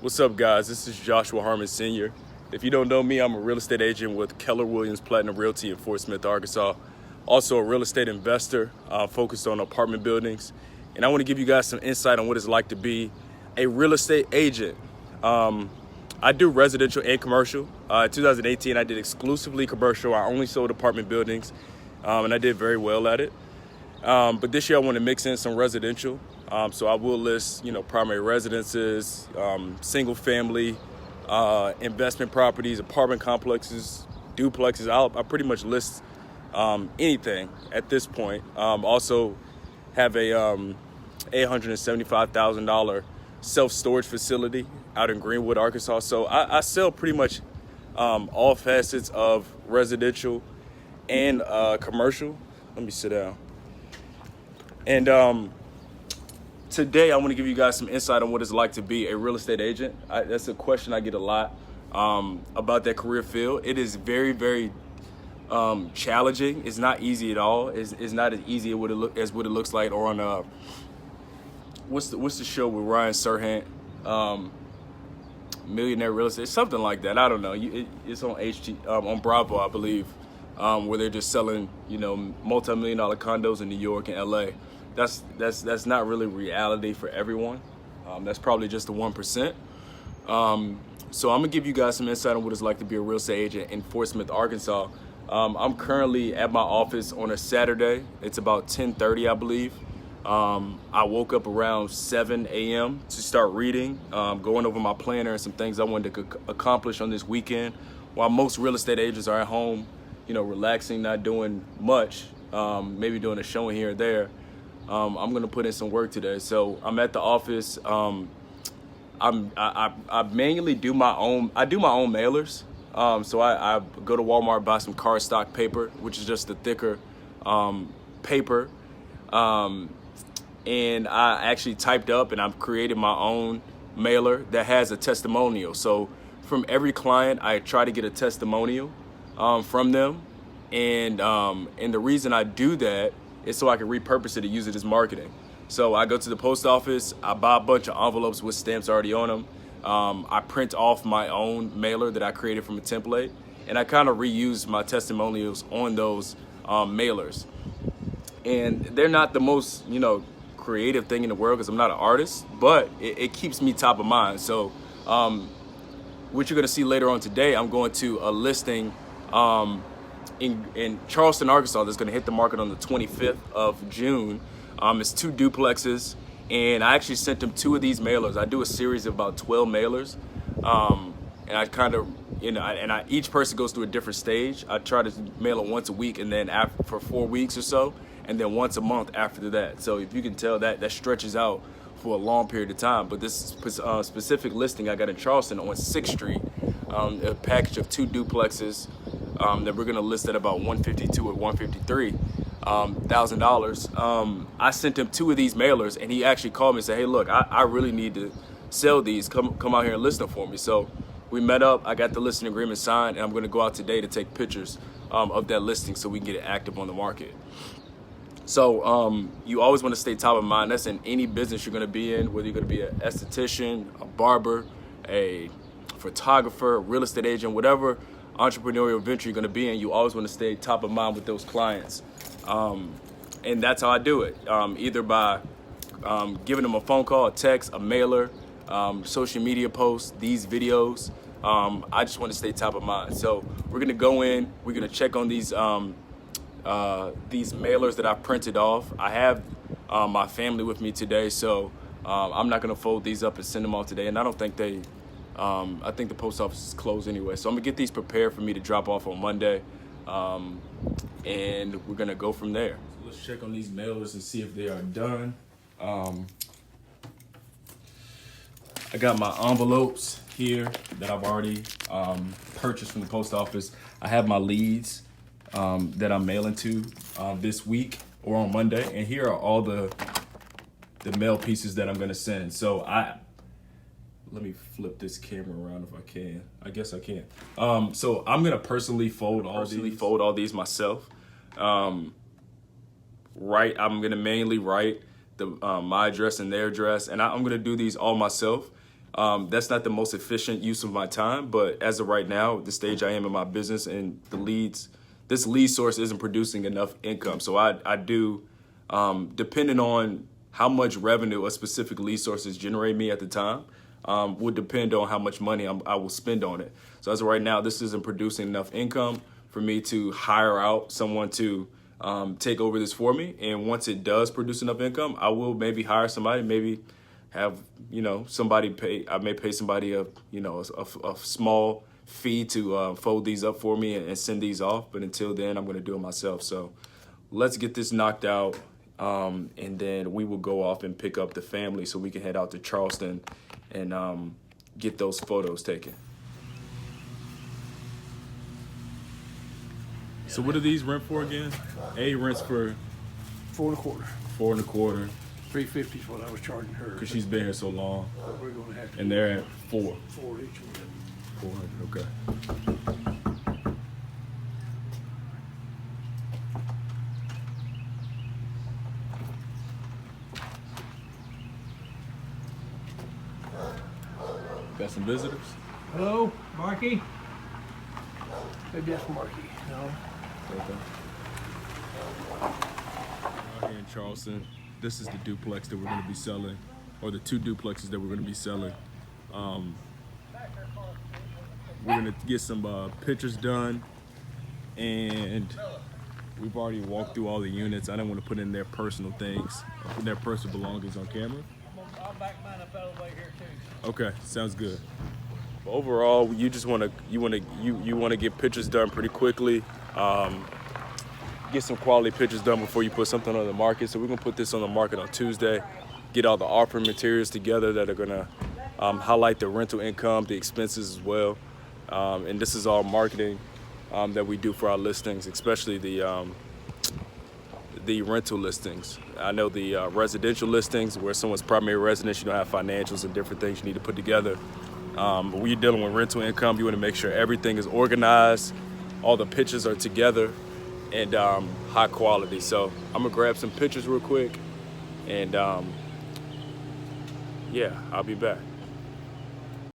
What's up, guys? This is Joshua Harmon Sr. If you don't know me, I'm a real estate agent with Keller Williams Platinum Realty in Fort Smith, Arkansas. Also a real estate investor focused on apartment buildings. And I want to give you guys some insight on what it's like to be a real estate agent. I do residential and commercial. In 2018, I did exclusively commercial. I only sold apartment buildings, and I did very well at it. But this year I want to mix in some residential. So I will list, primary residences, single family, investment properties, apartment complexes, duplexes. I pretty much list anything at this point. Also have a $875,000 self-storage facility out in Greenwood, Arkansas. So I sell pretty much all facets of residential and commercial. Let me sit down. And today I want to give you guys some insight on what it's like to be a real estate agent. That's a question I get a lot about that career field. It is very, very challenging. It's not easy at all. It's not as easy as what it looks like. Or on what's the show with Ryan Serhant, Millionaire Real Estate, something like that. I don't know. It's on on Bravo, I believe, where they're just selling multi-million-dollar condos in New York and LA. That's not really reality for everyone. That's probably just the 1%. So I'm gonna give you guys some insight on what it's like to be a real estate agent in Fort Smith, Arkansas. I'm currently at my office on a Saturday. It's about 10:30, I believe. I woke up around 7 a.m. to start reading, going over my planner and some things I wanted to accomplish on this weekend. While most real estate agents are at home, relaxing, not doing much, maybe doing a showing here or there. I'm gonna put in some work today. So I'm at the office. I manually do my own. I do my own mailers. So I go to Walmart, buy some cardstock paper, which is just the thicker paper. And I actually typed up and I've created my own mailer that has a testimonial. So from every client, I try to get a testimonial from them. And the reason I do that is so I can repurpose it and use it as marketing. So I go to the post office, I buy a bunch of envelopes with stamps already on them. I print off my own mailer that I created from a template, and I kind of reuse my testimonials on those mailers. And they're not the most, creative thing in the world because I'm not an artist, but it keeps me top of mind. So what you're gonna see later on today, I'm going to a listing in Charleston, Arkansas, that's going to hit the market on the 25th of June. It's 2 duplexes, and I actually sent them 2 of these mailers. I do a series of about 12 mailers, and I kind of, each person goes through a different stage. I try to mail it once a week, and then for 4 weeks or so, and then once a month after that. So if you can tell, that stretches out for a long period of time. But this specific listing I got in Charleston on Sixth Street, a package of 2 duplexes. That we're gonna list at about $152,000 or $153,000. I sent him 2 of these mailers, and he actually called me and said, "Hey, look, I really need to sell these. Come out here and list them for me." So we met up. I got the listing agreement signed, and I'm gonna go out today to take pictures of that listing so we can get it active on the market. So you always want to stay top of mind. That's in any business you're gonna be in, whether you're gonna be an esthetician, a barber, a photographer, a real estate agent, whatever entrepreneurial venture you're going to be in. You always want to stay top of mind with those clients, and that's how I do it, either by giving them a phone call, a text, a mailer, social media posts, these videos. I just want to stay top of mind. So we're going to go in, we're going to check on these mailers that I printed off. I have my family with me today, so I'm not going to fold these up and send them off today, and I don't think I think the post office is closed anyway. So I'm gonna get these prepared for me to drop off on Monday, and we're gonna go from there. So let's check on these mailers and see if they are done. I got my envelopes here that I've already purchased from the post office. I have my leads that I'm mailing to this week or on Monday, and here are all the mail pieces that I'm gonna send. So let me flip this camera around if I can. I guess I can. So I'm gonna personally fold all these myself. I'm gonna manually write my address and their address, and I'm gonna do these all myself. That's not the most efficient use of my time, but as of right now, the stage I am in my business and this lead source isn't producing enough income. So I do, depending on how much revenue a specific lead source is generating me at the time, would depend on how much money I will spend on it. So as of right now, this isn't producing enough income for me to hire out someone to take over this for me. And once it does produce enough income, I will maybe hire somebody, maybe have, somebody pay, I may pay somebody a small fee to fold these up for me and send these off. But until then, I'm going to do it myself. So let's get this knocked out. And then we will go off and pick up the family so we can head out to Charleston and get those photos taken. So what do these rent for again? A rents for $4.25. $4.25. $3.50 is what I was charging her. Because she's been here so long. We're gonna have to. And they're at $4. $4 each one. 400, okay. Got some visitors? Hello, Marky. Maybe that's Marky. No. Okay. Out here in Charleston, this is the duplex that we're going to be selling, or the 2 duplexes that we're going to be selling. We're going to get some pictures done, and we've already walked through all the units. I don't want to put in their personal things, put their personal belongings on camera. I'll back mine up out of the way here too. Okay, sounds good. Overall, you just want to get pictures done pretty quickly. Get some quality pictures done before you put something on the market. So we're gonna put this on the market on Tuesday. Get all the offering materials together that are gonna highlight the rental income, the expenses as well. And this is all marketing that we do for our listings, especially the rental listings. I know the residential listings where someone's primary residence, you don't have financials and different things you need to put together. But when you're dealing with rental income, you want to make sure everything is organized, all the pictures are together, and high quality. So I'm gonna grab some pictures real quick, and yeah, I'll be back.